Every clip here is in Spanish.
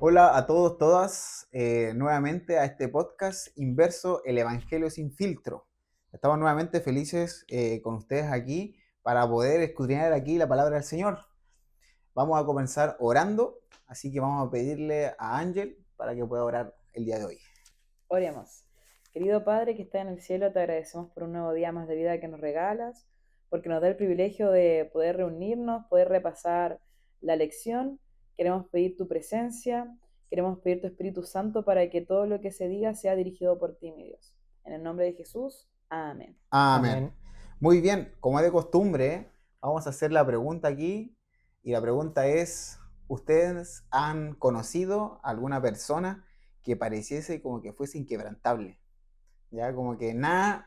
Hola a todos, todas, nuevamente a este podcast Inverso, el Evangelio sin filtro. Estamos nuevamente felices con ustedes aquí para poder escudriñar aquí la palabra del Señor. Vamos a comenzar orando, así que vamos a pedirle a Ángel para que pueda orar el día de hoy. Oremos. Querido Padre que está en el cielo, te agradecemos por un nuevo día más de vida que nos regalas, porque nos da el privilegio de poder reunirnos, poder repasar la lección. Queremos pedir tu presencia, queremos pedir tu Espíritu Santo para que todo lo que se diga sea dirigido por ti, mi Dios. En el nombre de Jesús, amén. Amén. Amén. Muy bien, como es de costumbre, vamos a hacer la pregunta aquí. Y la pregunta es, ¿ustedes han conocido alguna persona que pareciese como que fuese inquebrantable? Ya como que nada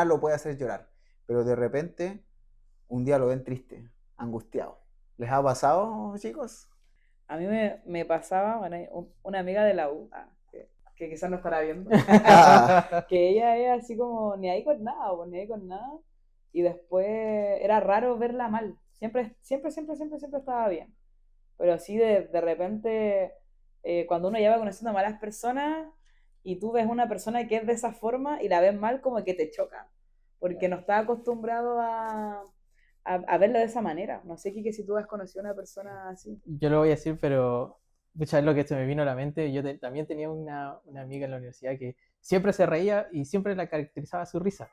lo puede hacer llorar, pero de repente un día lo ven triste, angustiado. ¿Les ha pasado, chicos? A mí me pasaba, bueno, una amiga de la U, que quizás no estará viendo, que ella es así como ni ahí con nada, o ni ahí con nada, y después era raro verla mal, siempre estaba bien, pero así de repente, cuando uno ya va conociendo a malas personas, y tú ves una persona que es de esa forma, y la ves mal, como que te choca, porque no está acostumbrado a verla de esa manera. No sé, Kike, si tú has conocido a una persona así. Yo lo voy a decir, pero muchas veces lo que se me vino a la mente, también tenía una amiga en la universidad que siempre se reía y siempre la caracterizaba su risa.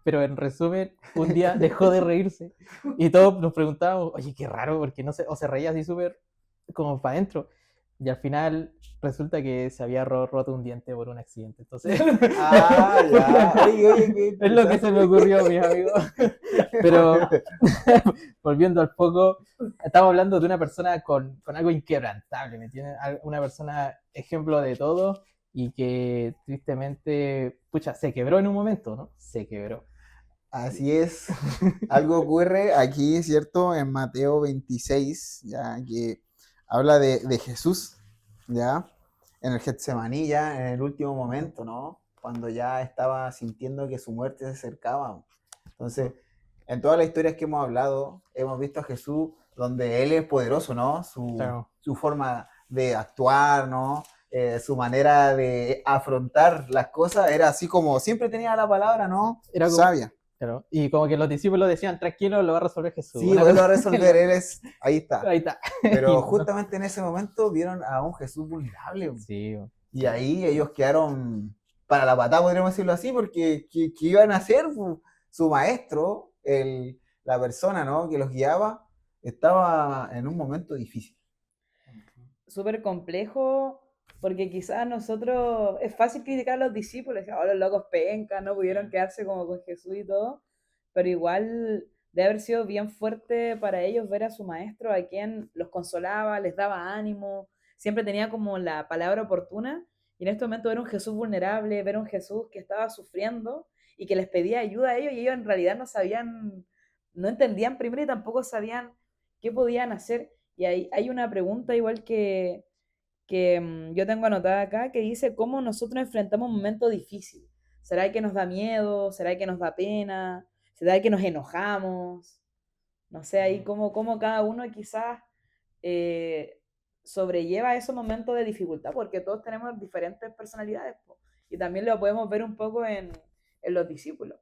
Pero en resumen, un día dejó de reírse y todos nos preguntábamos, oye, qué raro, porque no sé, o se reía así súper como para adentro. Y al final resulta que se había roto un diente por un accidente. Entonces, Ya. Oye, qué es lo que se me ocurrió, mis amigos. Pero volviendo al foco, estamos hablando de una persona con algo inquebrantable, ¿me entiendes? Una persona ejemplo de todo y que tristemente, pucha, se quebró en un momento, ¿no? Se quebró. Así es. Algo ocurre aquí, ¿cierto? En Mateo 26, ya que habla de Jesús, ¿ya? En el Getsemaní, ya en el último momento, ¿no? Cuando ya estaba sintiendo que su muerte se acercaba. Entonces, en todas las historias que hemos hablado, hemos visto a Jesús donde Él es poderoso, ¿no? Claro. Su forma de actuar, ¿no? Su manera de afrontar las cosas era así como siempre tenía la palabra, ¿no? Era como, Sabia. claro, y como que los discípulos decían, tranquilo, lo va a resolver Jesús. Sí, Una Él lo cosa, va a resolver, Él es, ahí está. ahí está. Y Pero no. justamente en ese momento vieron a un Jesús vulnerable. Sí, Y ahí ellos quedaron para la patada, podríamos decirlo así, porque ¿qué iban a hacer? Su maestro, la persona, ¿no? Que los guiaba, estaba en un momento difícil. Súper complejo, porque quizás nosotros, es fácil criticar a los discípulos, oh, los locos pencas, no pudieron quedarse como con Jesús y todo, pero igual debe haber sido bien fuerte para ellos ver a su maestro, a quien los consolaba, les daba ánimo, siempre tenía como la palabra oportuna, y en este momento ver un Jesús vulnerable, ver un Jesús que estaba sufriendo y que les pedía ayuda a ellos, y ellos en realidad no sabían, no entendían primero y tampoco sabían qué podían hacer. Y hay una pregunta igual que yo tengo anotada acá que dice cómo nosotros enfrentamos un momento difícil. ¿Será que nos da miedo? ¿Será que nos da pena? ¿Será que nos enojamos? No sé, ahí cómo cada uno quizás eh, sobrelleva esos momentos de dificultad, porque todos tenemos diferentes personalidades, po, y también lo podemos ver un poco en los discípulos.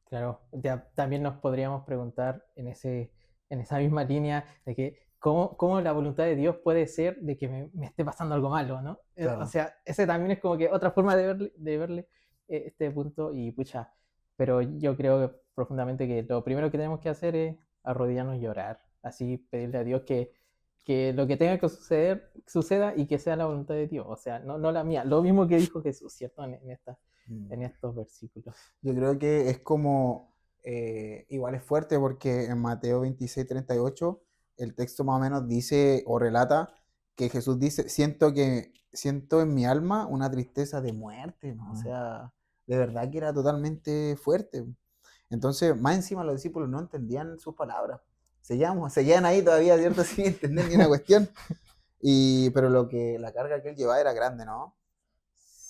claro. Ya, también nos podríamos preguntar en esa misma línea de que cómo la voluntad de Dios puede ser de que me esté pasando algo malo, ¿no? O Claro. sea, ese también es como que otra forma de verle este punto y pucha, pero yo creo profundamente que lo primero que tenemos que hacer es arrodillarnos y llorar, así pedirle a Dios que lo que tenga que suceder, suceda y que sea la voluntad de Dios, o sea, no la mía, lo mismo que dijo Jesús, ¿cierto? En estos versículos. Yo creo que es como, igual es fuerte porque en Mateo 26:38 el texto más o menos dice o relata que Jesús dice, siento en mi alma una tristeza de muerte, ¿no? O sea, de verdad que era totalmente fuerte. Entonces, más encima los discípulos no entendían sus palabras. Seguían ahí todavía, ¿cierto? Sin entender ni una cuestión. Pero la carga que él llevaba era grande, ¿no?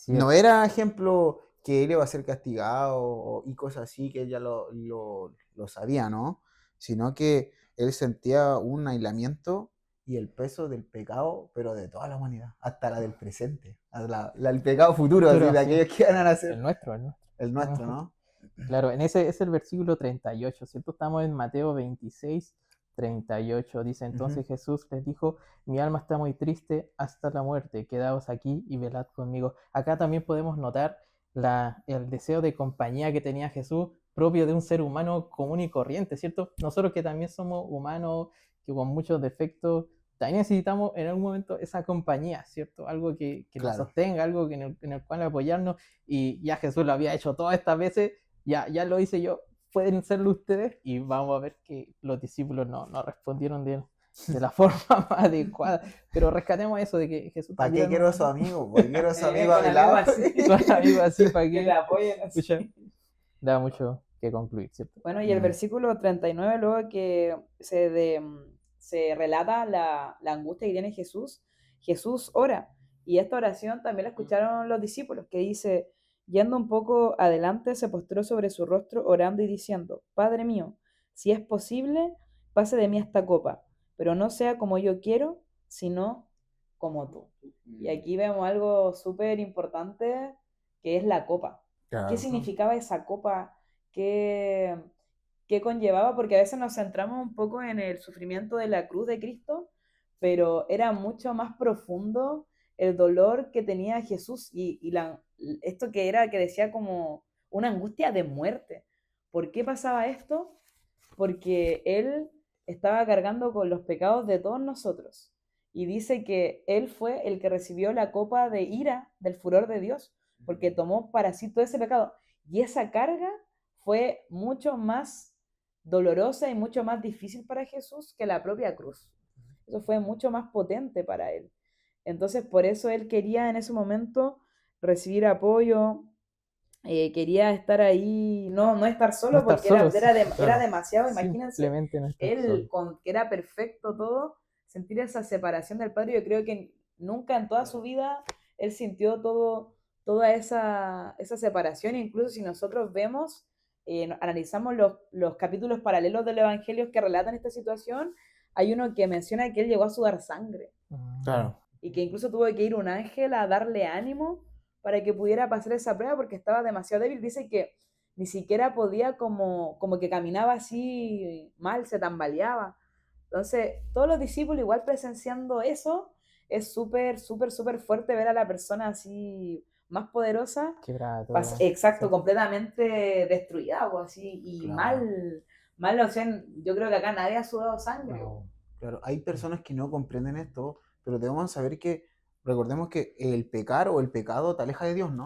No Cierto. era ejemplo que él iba a ser castigado y cosas así, que él ya lo sabía, ¿no? Sino que él sentía un aislamiento y el peso del pecado, pero de toda la humanidad, hasta la del presente, el pecado futuro, así, de sí. aquellos que van a nacer. El nuestro. El nuestro, ¿no? Claro, en ese es el versículo 38, ¿cierto? Estamos en Mateo 26, 38. Dice, entonces Jesús les dijo, mi alma está muy triste hasta la muerte, quedaos aquí y velad conmigo. Acá también podemos notar el deseo de compañía que tenía Jesús, propio de un ser humano común y corriente, ¿cierto? Nosotros que también somos humanos, que con muchos defectos, también necesitamos en algún momento esa compañía, ¿cierto? Algo que nos sostenga, algo en el cual apoyarnos, y ya Jesús lo había hecho todas estas veces, ya lo hice yo, pueden serlo ustedes, y vamos a ver que los discípulos no respondieron de la forma más adecuada, pero rescatemos eso de que Jesús... ¿Para qué quiero a su amigo? ¿Para qué quiero a su amigo a mi Con lado? amigos así, ¿para que qué? le apoyen así. Escucha, da mucho que concluir, ¿cierto? Bueno, y el versículo 39, luego que se relata la angustia que tiene Jesús, Jesús ora. Y esta oración también la escucharon los discípulos, que dice, yendo un poco adelante, se postró sobre su rostro, orando y diciendo, Padre mío, si es posible, pase de mí esta copa, pero no sea como yo quiero, sino como tú. Y aquí vemos algo súper importante, que es la copa. Claro. ¿Qué significaba esa copa? ¿Qué conllevaba? Porque a veces nos centramos un poco en el sufrimiento de la cruz de Cristo, pero era mucho más profundo el dolor que tenía Jesús y esto que decía como una angustia de muerte. ¿Por qué pasaba esto? Porque Él estaba cargando con los pecados de todos nosotros. Y dice que Él fue el que recibió la copa de ira del furor de Dios, porque tomó para sí todo ese pecado. Y esa carga fue mucho más dolorosa y mucho más difícil para Jesús que la propia cruz. Eso fue mucho más potente para Él. Entonces, por eso Él quería en ese momento recibir apoyo, quería estar ahí, no estar solo, No estar porque solo, era demasiado, imagínense, simplemente no estar Él solo. que era perfecto todo, sentir esa separación del Padre. Yo creo que nunca en toda su vida Él sintió toda esa separación. Incluso si nosotros vemos, analizamos los capítulos paralelos del Evangelio que relatan esta situación, hay uno que menciona que Él llegó a sudar sangre. Claro. Y que incluso tuvo que ir un ángel a darle ánimo para que pudiera pasar esa prueba porque estaba demasiado débil. Dice que ni siquiera podía, como que caminaba así mal, se tambaleaba. Entonces, todos los discípulos igual presenciando eso, es súper, súper, súper fuerte ver a la persona así más poderosa. Exacto, completamente destruida, o así, y claro. mal, o sea, yo creo que acá nadie ha sudado sangre. No, claro, hay personas que no comprenden esto, pero debemos saber que, recordemos que el pecar o el pecado te aleja de Dios, ¿no?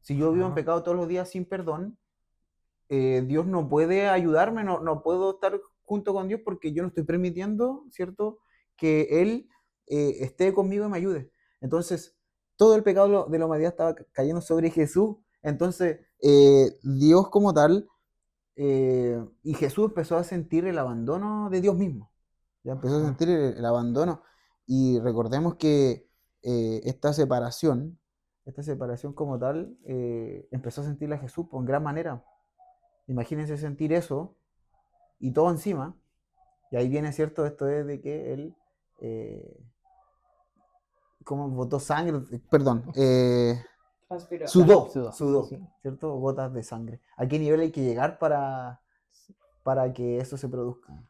Si yo vivo en pecado todos los días sin perdón, Dios no puede ayudarme, no puedo estar junto con Dios porque yo no estoy permitiendo, ¿cierto?, que Él esté conmigo y me ayude. Entonces, todo el pecado de la humanidad estaba cayendo sobre Jesús. Entonces, Dios como tal, y Jesús empezó a sentir el abandono de Dios mismo. Ya empezó a sentir el abandono. Y recordemos que esta separación como tal, empezó a sentirla Jesús en gran manera. Imagínense sentir eso y todo encima. Y ahí viene, ¿cierto? Esto es de que él, como botó sangre, perdón, sudó, sí. ¿Cierto? Gotas de sangre. ¿A qué nivel hay que llegar para que eso se produzca?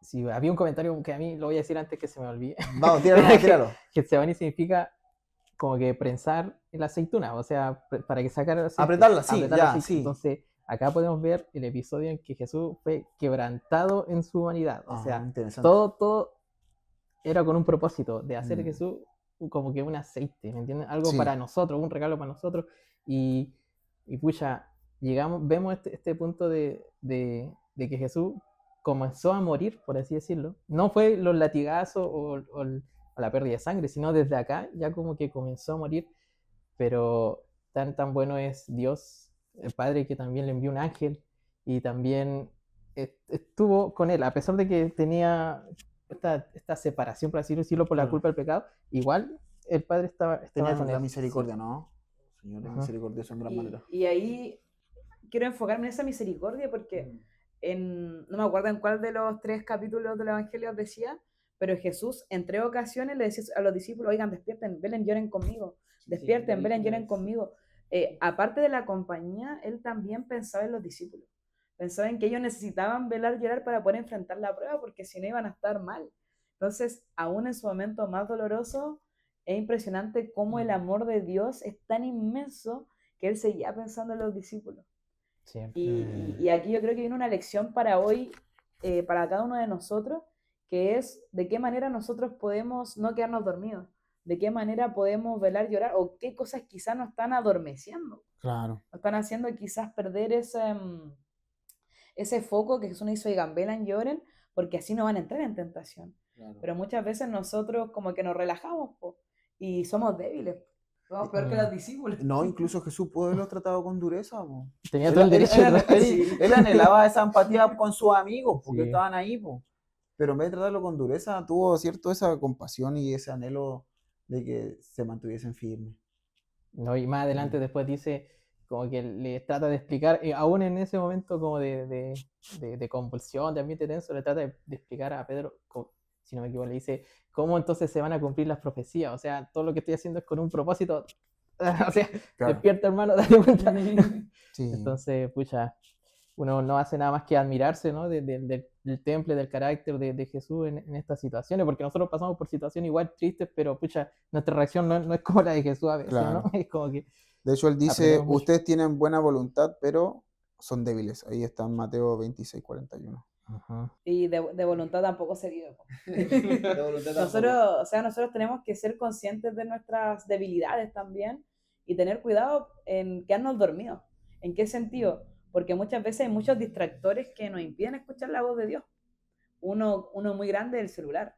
Sí, había un comentario que a mí lo voy a decir antes que se me olvide. Vamos, tíralo. Getsemaní significa como que prensar la aceituna, o sea, para que sacara el aceite. Apretarla, sí, ya, sí. Entonces, acá podemos ver el episodio en que Jesús fue quebrantado en su humanidad. O sea, todo era con un propósito de hacer de Jesús como que un aceite, ¿me entiendes? Algo para nosotros, un regalo para nosotros. Y pucha, vemos este punto de que Jesús comenzó a morir, por así decirlo. No fue los latigazos o la pérdida de sangre, sino desde acá ya como que comenzó a morir. Pero tan bueno es Dios, el Padre, que también le envió un ángel y también estuvo con él, a pesar de que tenía esta separación, por así decirlo, por la culpa del pecado. Igual el Padre tenía con la él. misericordia, sí. ¿No? Señor es misericordioso en gran manera. Y ahí quiero enfocarme en esa misericordia porque no me acuerdo en cuál de los 3 capítulos del Evangelio decía, Pero Jesús en 3 ocasiones le decía a los discípulos, oigan, despierten, velen, lloren conmigo, despierten, velen, lloren conmigo. Aparte de la compañía, él también pensaba en los discípulos. Pensaba en que ellos necesitaban velar, llorar para poder enfrentar la prueba, porque si no iban a estar mal. Entonces, aún en su momento más doloroso, es impresionante cómo el amor de Dios es tan inmenso que él seguía pensando en los discípulos. Sí. Y aquí yo creo que viene una lección para hoy, para cada uno de nosotros, que es de qué manera nosotros podemos no quedarnos dormidos, de qué manera podemos velar, llorar, o qué cosas quizás nos están adormeciendo, Claro. nos están haciendo quizás perder ese foco que Jesús nos hizo, oigan, velan, lloren, porque así no van a entrar en tentación. Claro. Pero muchas veces nosotros como que nos relajamos y somos débiles. Somos peor que los discípulos. No, incluso Jesús pudo haberlo tratado con dureza. Po. Tenía todo el derecho de tratar. Él anhelaba esa empatía con sus amigos, porque Sí. estaban ahí. Po. Pero en vez de tratarlo con dureza, tuvo cierto esa compasión y ese anhelo de que se mantuviesen firmes. No, y más adelante después dice, como que le trata de explicar, aún en ese momento como de convulsión, de ambiente tenso, le trata de explicar a Pedro, si no me equivoco, le dice, ¿cómo entonces se van a cumplir las profecías? O sea, todo lo que estoy haciendo es con un propósito. O sea, Claro. despierta, hermano, date cuenta. Sí. Entonces, pucha, uno no hace nada más que admirarse, ¿no? del temple, del carácter de Jesús en estas situaciones, porque nosotros pasamos por situaciones igual tristes, pero pucha, nuestra reacción no es como la de Jesús a veces, Claro. ¿no? Es como que De hecho, él dice, aprendemos mucho. ustedes tienen buena voluntad, pero son débiles. Ahí está en Mateo 26:41. Ajá. Y de voluntad tampoco se vive. De voluntad Nosotros tenemos que ser conscientes de nuestras debilidades también y tener cuidado en quedarnos dormidos. ¿En qué sentido? Porque muchas veces hay muchos distractores que nos impiden escuchar la voz de Dios. Uno muy grande es el celular.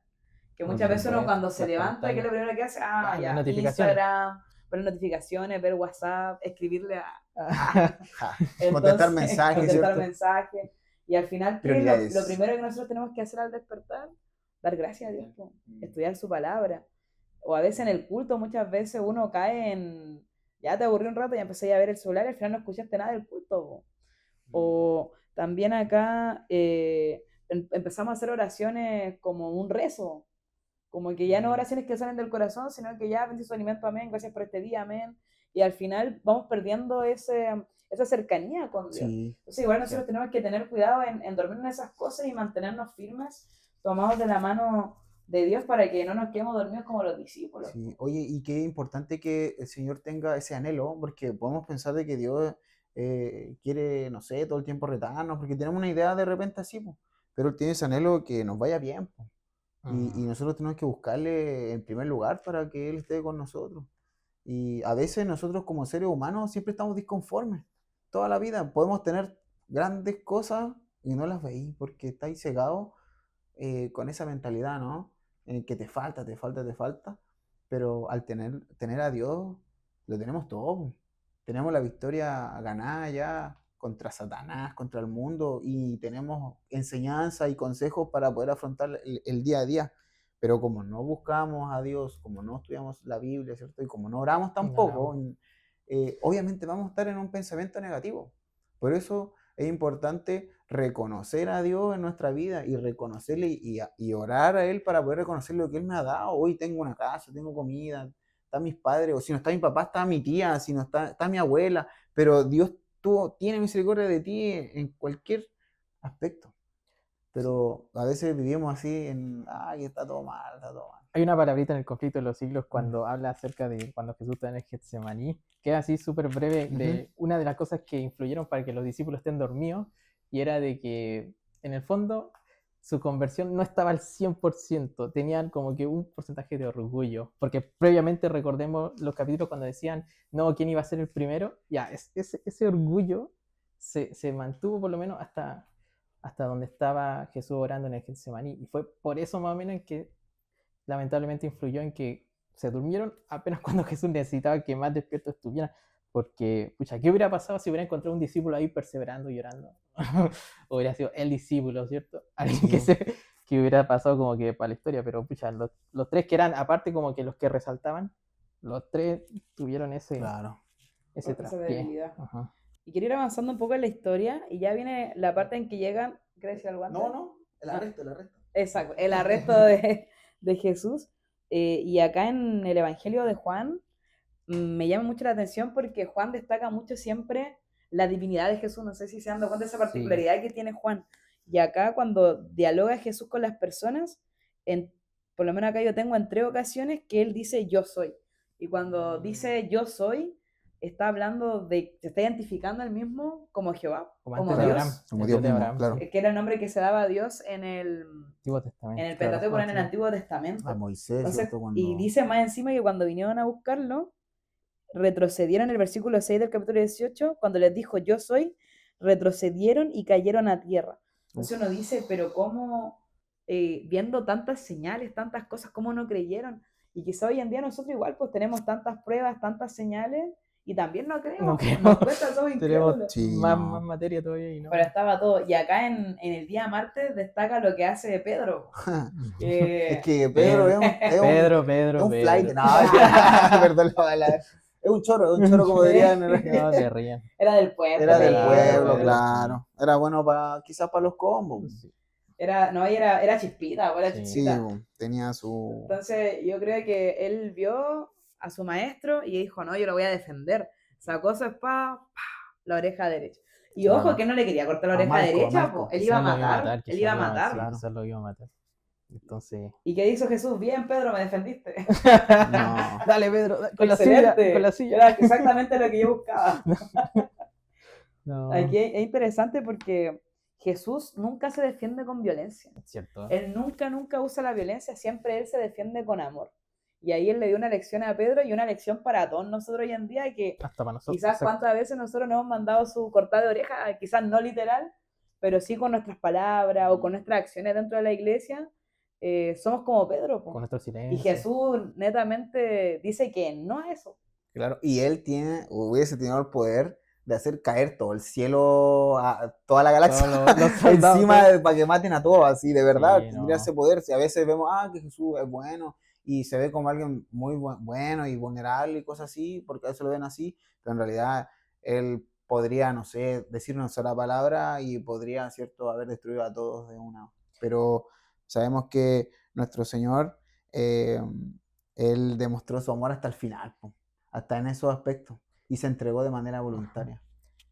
Que muchas veces uno cuando se levanta, ¿qué es lo primero que hace? Ya, notificaciones. Instagram, ver notificaciones, ver WhatsApp, escribirle Contestar mensajes, contestar ¿cierto? mensajes. Y al final, ¿qué es lo primero que nosotros tenemos que hacer al despertar? Dar gracias a Dios, estudiar su palabra. O a veces en el culto, muchas veces uno cae en, ya te aburrí un rato, ya empecé a ver el celular y al final no escuchaste nada del culto. O también acá empezamos a hacer oraciones como un rezo, como que ya no oraciones que salen del corazón, sino que ya bendito su alimento, amén, gracias por este día, amén. Y al final vamos perdiendo esa cercanía con Dios. Sí. Entonces igual nosotros tenemos que tener cuidado en dormir en esas cosas y mantenernos firmes, tomados de la mano de Dios para que no nos quedemos dormidos como los discípulos. Sí. Oye, y qué importante que el Señor tenga ese anhelo, porque podemos pensar de que Dios quiere, no sé, todo el tiempo retarnos, porque tenemos una idea de repente así, po, pero Él tiene ese anhelo que nos vaya bien, po. Y nosotros tenemos que buscarle en primer lugar para que Él esté con nosotros. Y a veces nosotros como seres humanos siempre estamos disconformes. Toda la vida podemos tener grandes cosas y no las veis porque estáis cegados con esa mentalidad, ¿no? En que te falta. Pero al tener a Dios, lo tenemos todo. Tenemos la victoria ganada ya contra Satanás, contra el mundo, y tenemos enseñanza y consejos para poder afrontar el día a día. Pero como no buscamos a Dios, como no estudiamos la Biblia, ¿cierto? Y como no oramos tampoco, obviamente vamos a estar en un pensamiento negativo. Por eso es importante reconocer a Dios en nuestra vida y reconocerle y orar a Él para poder reconocer lo que Él me ha dado. Hoy tengo una casa, tengo comida, están mis padres, o si no está mi papá, está mi tía, si no está mi abuela, pero Dios tiene misericordia de ti en cualquier aspecto. Pero a veces vivimos así está todo mal, está todo mal. Hay una palabrita en el conflicto de los siglos cuando habla acerca de cuando Jesús está en el Getsemaní, que es así súper breve, de una de las cosas que influyeron para que los discípulos estén dormidos, y era de que en el fondo su conversión no estaba al 100%, tenían como que un porcentaje de orgullo, porque previamente recordemos los capítulos cuando decían, no, ¿quién iba a ser el primero? Ya, ese orgullo se mantuvo por lo menos hasta donde estaba Jesús orando en el Getsemaní, y fue por eso más o menos en que lamentablemente influyó en que se durmieron apenas cuando Jesús necesitaba que más despiertos estuvieran, porque, pucha, ¿qué hubiera pasado si hubiera encontrado un discípulo ahí perseverando, llorando? O hubiera sido el discípulo, ¿cierto? Alguien que hubiera pasado como que para la historia, pero, pucha, los tres que eran, aparte como que los que resaltaban, los tres tuvieron ese traspié. Y quiero ir avanzando un poco en la historia, y ya viene la parte en que llegan, ¿qué decía algo antes? No, el arresto. Exacto, el arresto de Jesús. Y acá en el Evangelio de Juan me llama mucho la atención porque Juan destaca mucho siempre la divinidad de Jesús. No sé si se dan cuenta de esa Sí. particularidad que tiene Juan. Y acá cuando dialoga Jesús con las personas, por lo menos acá yo tengo en 3 ocasiones que él dice yo soy. Y cuando dice yo soy, está hablando se está identificando él mismo como Jehová, Como como antes de Dios. Abraham. Como el Dios Dios de mismo, Abraham, claro. sí. Que era el nombre que se daba a Dios en el Antiguo Testamento. en el Claro. Pentateuco, en el Sí. Antiguo Testamento. A Moisés, Entonces, ¿cierto? Cuando... y dice más encima que cuando vinieron a buscarlo, retrocedieron en el versículo 6 del capítulo 18, cuando les dijo yo soy, retrocedieron y cayeron a tierra. Entonces uno dice, pero ¿cómo, viendo tantas señales, tantas cosas, cómo no creyeron? Y quizá hoy en día nosotros igual pues tenemos tantas pruebas, tantas señales, y también no creemos. No Nos creemos. cuesta, somos Tenemos incrédulos. Sí, más no. materia todavía y no. Pero estaba todo. Y acá en el día martes destaca lo que hace Pedro. Es que Pedro es un Pedro. un flight. No, perdón la palabra. Es un choro como dirían. No, te ríen. Era del pueblo. Era del Claro, pueblo, Pedro, claro. Era bueno quizás para los combos. Sí. Era chispita, era Sí. Sí, chispita. tenía su... Entonces yo creo que él vio a su maestro y dijo, no, yo lo voy a defender. Sacó su espada, ¡pah!, la oreja derecha. Y Claro. ojo que no le quería cortar la A oreja Marco, derecha, Marco. po. Él iba a Quizás lo matar, él iba a matar. Sí, quizás lo iba a matar. Entonces. ¿Y qué hizo Jesús? Bien, Pedro, me defendiste. No. Dale, Pedro, con Excelente. la silla. Era exactamente lo que yo buscaba. No, Aquí es interesante porque Jesús nunca se defiende con violencia. es cierto. Él nunca usa la violencia, siempre él se defiende con amor. Y ahí él le dio una lección a Pedro y una lección para todos nosotros hoy en día, que Hasta para nosotros. quizás exacto. cuántas veces nosotros nos hemos mandado su cortada de oreja, quizás no literal, pero sí con nuestras palabras o con nuestras acciones dentro de la iglesia, somos como Pedro, po. Con nuestro silencio. Y Jesús netamente dice que no es eso. Claro, y él hubiese tenido el poder de hacer caer todo el cielo, a toda la galaxia, Todos los soldados, encima todos. para que maten a todos, así, de verdad, Sí, tendría no. ese poder. Si a veces vemos, que Jesús es bueno, y se ve como alguien muy bueno y vulnerable y cosas así, porque a veces lo ven así, pero en realidad él podría, no sé, decir una sola palabra y podría, ¿cierto?, haber destruido a todos de una. Pero sabemos que nuestro Señor, Él demostró su amor hasta el final, po, hasta en esos aspectos, y se entregó de manera voluntaria.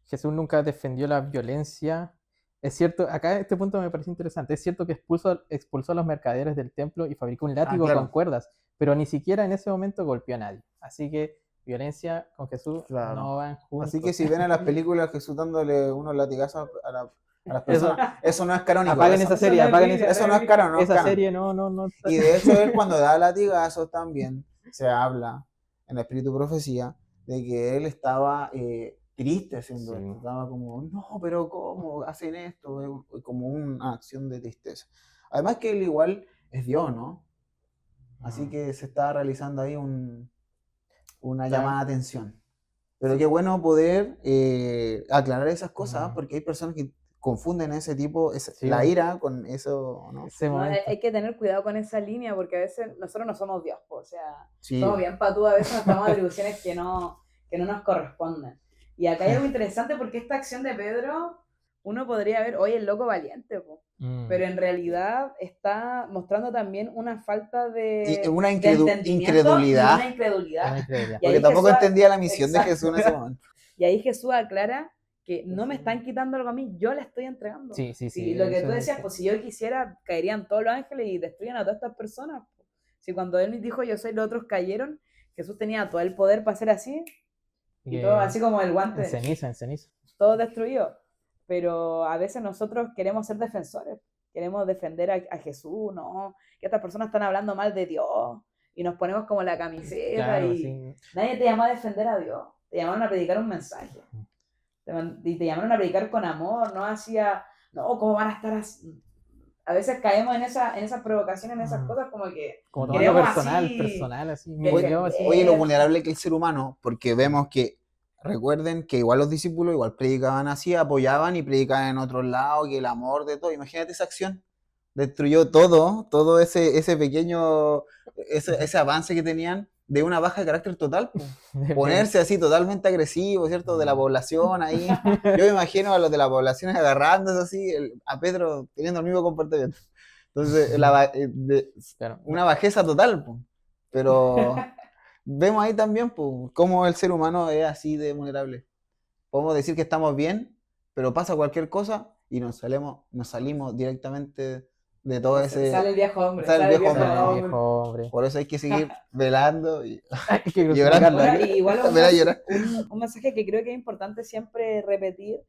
Jesús nunca defendió la violencia. Es cierto, acá este punto me parece interesante. Es cierto que expulsó a los mercaderes del templo y fabricó un látigo claro. con cuerdas, pero ni siquiera en ese momento golpeó a nadie. Así que violencia con Jesús Claro. no van juntos. Así que si ven en las películas Jesús dándole unos latigazos a las personas, eso no es canónico. Apaguen eso, esa serie, no es apaguen Biblia, esa eso no es canon, no es esa canon. serie, no. Y de hecho él cuando da latigazos también se habla en la Espíritu Profecía de que él estaba triste haciendo Sí. esto, estaba como, no, pero ¿cómo hacen esto? Como una acción de tristeza. Además que él igual es Dios, ¿no? Así que se está realizando ahí una llamada de atención. Pero qué bueno poder aclarar esas cosas, porque hay personas que confunden ese tipo, Sí. la ira con eso, ¿no? Ese No, momento. hay que tener cuidado con esa línea porque a veces nosotros no somos Dios, po, o sea, Sí. somos bien patúas, a veces nos tomamos atribuciones que no nos corresponden. Y acá hay algo interesante porque esta acción de Pedro, uno podría ver, oye, el loco valiente, po, pero en realidad está mostrando también una falta de, Y una de entendimiento incredulidad. y una incredulidad. Una incredulidad. Y ahí Porque tampoco Jesús- entendía la misión de Exacto. Jesús en ese momento. Y ahí Jesús aclara que no me están quitando algo a mí, yo le estoy entregando. Sí. Si lo que eso tú es- decías, pues si yo quisiera, caerían todos los ángeles y destruyan a todas estas personas. Si cuando él dijo yo soy, los otros cayeron, Jesús tenía todo el poder para hacer así, y que- todo así como el guante, En ceniza. todo destruido. Pero a veces nosotros queremos ser defensores, queremos defender a Jesús, ¿no? Que estas personas están hablando mal de Dios, y nos ponemos como la camiseta, Claro, y sí. nadie te llamó a defender a Dios, te llamaron a predicar un mensaje. Y te llamaron a predicar con amor, no hacía, no, ¿cómo van a estar así? A veces caemos en esas provocaciones, en esas cosas como que Como queremos tomando así, personal, así. que- muy yo, así. Oye, lo vulnerable que es el ser humano, porque vemos que, recuerden que igual los discípulos igual predicaban así, apoyaban y predicaban en otros lados, que el amor de todo. Imagínate esa acción. Destruyó todo ese pequeño, ese avance que tenían de una baja de carácter total, po. Ponerse así totalmente agresivo, ¿cierto? De la población ahí. Yo me imagino a los de la población agarrándose así, a Pedro teniendo el mismo comportamiento. Entonces, Claro, una bajeza total, po. Pero vemos ahí también pues, cómo el ser humano es así de vulnerable. Podemos decir que estamos bien, pero pasa cualquier cosa y nos salimos directamente de todo Sale ese... el viejo hombre, Sale el sale el viejo viejo hombre, sale el ¿no? hombre. viejo hombre. Por eso hay que seguir velando y Hay que llorando. crucificarlo Bueno, aquí. y igual Velar y llorar. un mensaje que creo que es importante siempre repetir,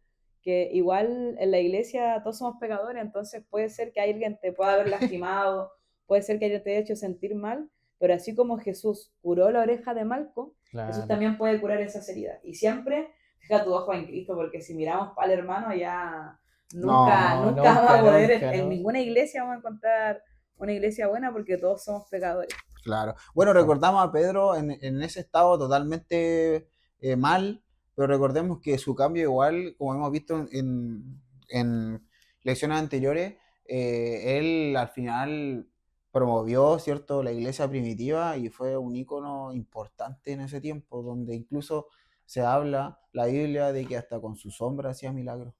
que igual en la iglesia todos somos pecadores, entonces puede ser que alguien te pueda haber lastimado, puede ser que alguien te haya hecho sentir mal, pero así como Jesús curó la oreja de Malco, Jesús Claro. también puede curar esas heridas. Y siempre fija tu ojo en Cristo, porque si miramos para el hermano ya nunca, No, nunca vamos a poder, nunca, en ¿no? ninguna iglesia vamos a encontrar una iglesia buena porque todos somos pecadores. Claro. Bueno, recordamos a Pedro en ese estado totalmente mal, pero recordemos que su cambio igual, como hemos visto en lecciones anteriores, él al final promovió, ¿cierto?, la iglesia primitiva y fue un ícono importante en ese tiempo, donde incluso se habla la Biblia de que hasta con su sombra hacía milagros.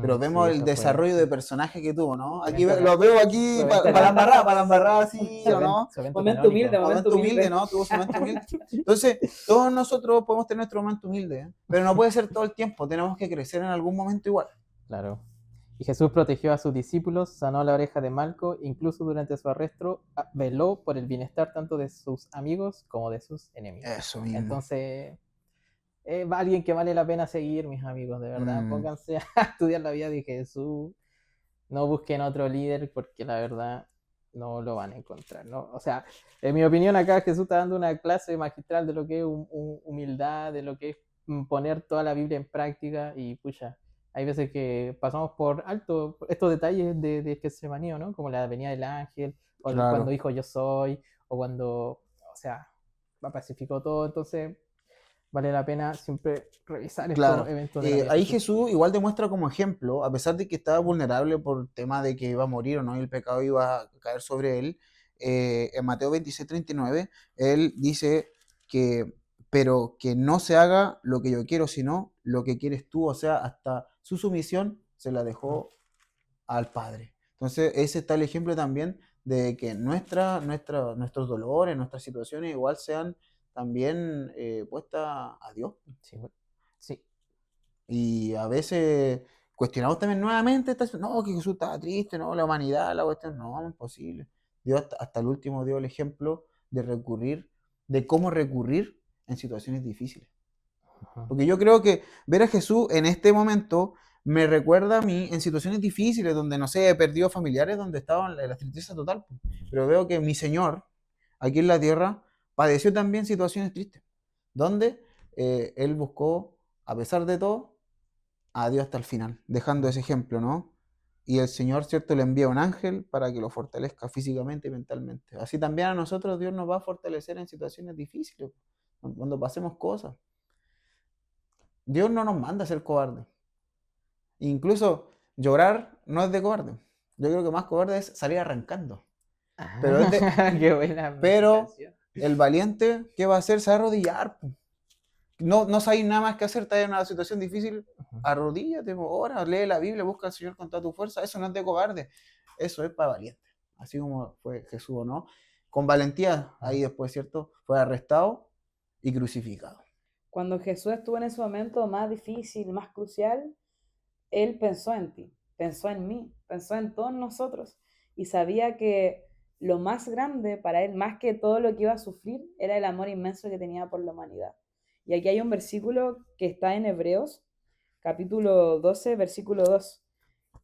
Pero Sí, vemos el eso fue. desarrollo de personaje que tuvo, ¿no? Aquí Momento lo veo aquí momento para la embarrada, así, ¿o no? Momento canónico. humilde, Momento humilde, ¿no? Tuvo su momento humilde. Entonces, todos nosotros podemos tener nuestro momento humilde, ¿eh? Pero no puede ser todo el tiempo, tenemos que crecer en algún momento igual. Claro. Y Jesús protegió a sus discípulos, sanó la oreja de Malco, incluso durante su arresto veló por el bienestar tanto de sus amigos como de sus enemigos. Eso mismo. Entonces, es alguien que vale la pena seguir, mis amigos, de verdad. Pónganse a estudiar la vida de Jesús. No busquen otro líder porque la verdad no lo van a encontrar, ¿no? O sea, en mi opinión acá Jesús está dando una clase magistral de lo que es humildad, de lo que es poner toda la Biblia en práctica y pucha, hay veces que pasamos por alto estos detalles de Getsemaní, ¿no? Como la venida del ángel, o Claro. cuando dijo yo soy, o cuando, o sea, pacificó todo, entonces vale la pena siempre revisar Claro. estos eventos de la vida de Ahí Jesús. Jesús igual demuestra como ejemplo, a pesar de que estaba vulnerable por el tema de que iba a morir o no, y el pecado iba a caer sobre él, en Mateo 26:39, él dice que, pero que no se haga lo que yo quiero, sino lo que quieres tú, o sea, hasta su sumisión se la dejó al Padre. Entonces, ese está el ejemplo también de que nuestros dolores, nuestras situaciones igual sean también puestas a Dios. Sí, sí. Y a veces cuestionamos también nuevamente, no, que Jesús estaba triste, no, la humanidad, la cuestión, no, imposible. Dios hasta el último dio el ejemplo de cómo recurrir en situaciones difíciles. Porque yo creo que ver a Jesús en este momento me recuerda a mí en situaciones difíciles, donde, no sé, he perdido familiares, donde estaba en la tristeza total. Pero veo que mi Señor, aquí en la tierra, padeció también situaciones tristes, donde Él buscó, a pesar de todo, a Dios hasta el final, dejando ese ejemplo, ¿no? Y el Señor, ¿cierto?, le envía un ángel para que lo fortalezca físicamente y mentalmente. Así también a nosotros Dios nos va a fortalecer en situaciones difíciles, cuando pasemos cosas. Dios no nos manda a ser cobardes. Incluso llorar no es de cobarde. Yo creo que más cobarde es salir arrancando. Pero, Qué buena pero presentación. el valiente, ¿qué va a hacer? Se va a arrodillar. No sabes nada más que hacer, estás en una situación difícil, arrodíllate, ora, lee la Biblia, busca al Señor con toda tu fuerza. Eso no es de cobarde, eso es para valiente. Así como fue Jesús, ¿no? Con valentía, ahí después, ¿cierto? Fue arrestado y crucificado. Cuando Jesús estuvo en ese momento más difícil, más crucial, Él pensó en ti, pensó en mí, pensó en todos nosotros y sabía que lo más grande para Él, más que todo lo que iba a sufrir, era el amor inmenso que tenía por la humanidad. Y aquí hay un versículo que está en Hebreos, capítulo 12, versículo 2,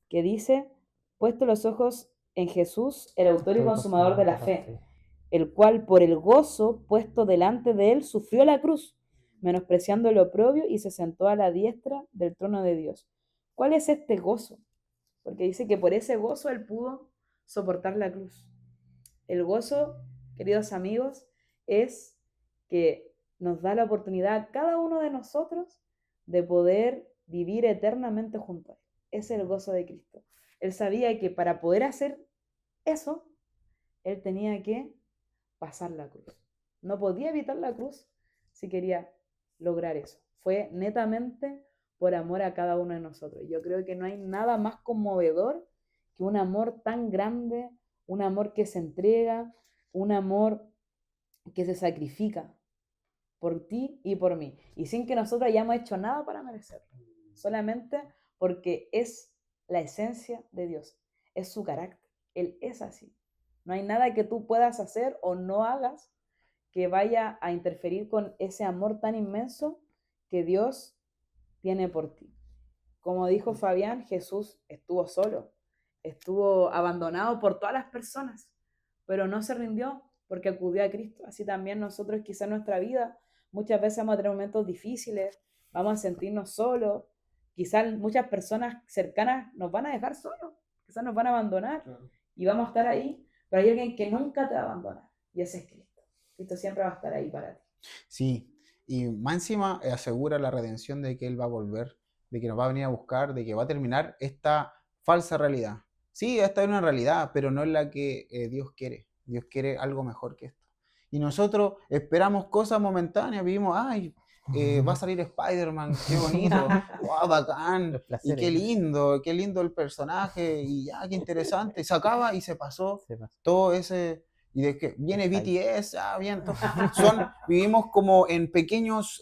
que dice, puesto los ojos en Jesús, el autor y consumador de la fe, el cual por el gozo puesto delante de él sufrió la cruz, menospreciando el oprobio y se sentó a la diestra del trono de Dios. ¿Cuál es este gozo? Porque dice que por ese gozo él pudo soportar la cruz. El gozo, queridos amigos, es que nos da la oportunidad a cada uno de nosotros de poder vivir eternamente junto a él. Ese es el gozo de Cristo. Él sabía que para poder hacer eso, él tenía que pasar la cruz. No podía evitar la cruz si quería lograr eso. Fue netamente por amor a cada uno de nosotros. Yo creo que no hay nada más conmovedor que un amor tan grande, un amor que se entrega, un amor que se sacrifica por ti y por mí, y sin que nosotros hayamos hecho nada para merecerlo, solamente porque es la esencia de Dios, es su carácter, Él es así. No hay nada que tú puedas hacer o no hagas que vaya a interferir con ese amor tan inmenso que Dios tiene por ti. Como dijo Fabián, Jesús estuvo solo, estuvo abandonado por todas las personas, pero no se rindió porque acudió a Cristo. Así también nosotros quizá en nuestra vida muchas veces vamos a tener momentos difíciles, vamos a sentirnos solos, quizás muchas personas cercanas nos van a dejar solos, quizás nos van a abandonar y vamos a estar ahí, pero hay alguien que nunca te va a abandonar y ese es Cristo. Cristo siempre va a estar ahí para ti. Sí, y más encima asegura la redención de que Él va a volver, de que nos va a venir a buscar, de que va a terminar esta falsa realidad. Sí, esta es una realidad, pero no es la que Dios quiere. Dios quiere algo mejor que esto. Y nosotros esperamos cosas momentáneas, vivimos, ay, va a salir Spider-Man, qué bonito, wow, bacán, Los y placeres. qué lindo el personaje, y ya, qué interesante. Se acaba y se pasó Se pasó. todo ese... Y de que viene El hype. BTS, bien, vivimos como en pequeños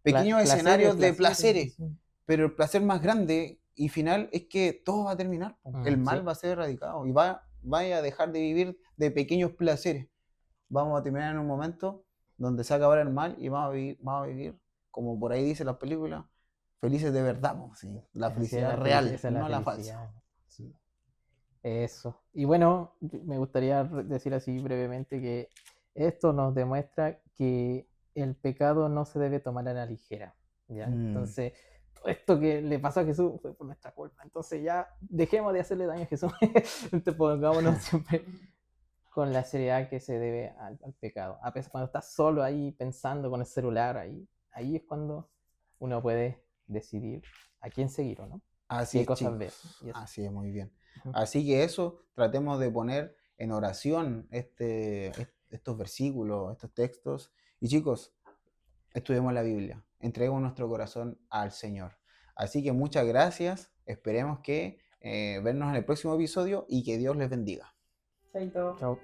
Placeres, escenarios de placeres. placeres, pero el placer más grande y final es que todo va a terminar, po. El mal Sí. va a ser erradicado y vaya a dejar de vivir de pequeños placeres. Vamos a terminar en un momento donde se acabará el mal y vamos a vivir, como por ahí dice las películas, felices de verdad, po, sí. La Así es, felicidad real, esa es no la felicidad. falsa. Sí. Eso. Y bueno, me gustaría decir así brevemente que esto nos demuestra que el pecado no se debe tomar a la ligera, ¿ya? Entonces, todo esto que le pasó a Jesús fue por nuestra culpa. Entonces ya dejemos de hacerle daño a Jesús. Entonces pongámonos siempre con la seriedad que se debe al pecado. A pesar cuando estás solo ahí pensando con el celular, ahí es cuando uno puede decidir a quién seguir o no. Así Qué es, cosas ver. chicos. Y eso. Así es, muy bien. Ujú. Así que eso, tratemos de poner en oración estos versículos, estos textos. Y chicos, estudiemos la Biblia. Entreguemos nuestro corazón al Señor. Así que muchas gracias. Esperemos que vernos en el próximo episodio y que Dios les bendiga. Chaito. Chao.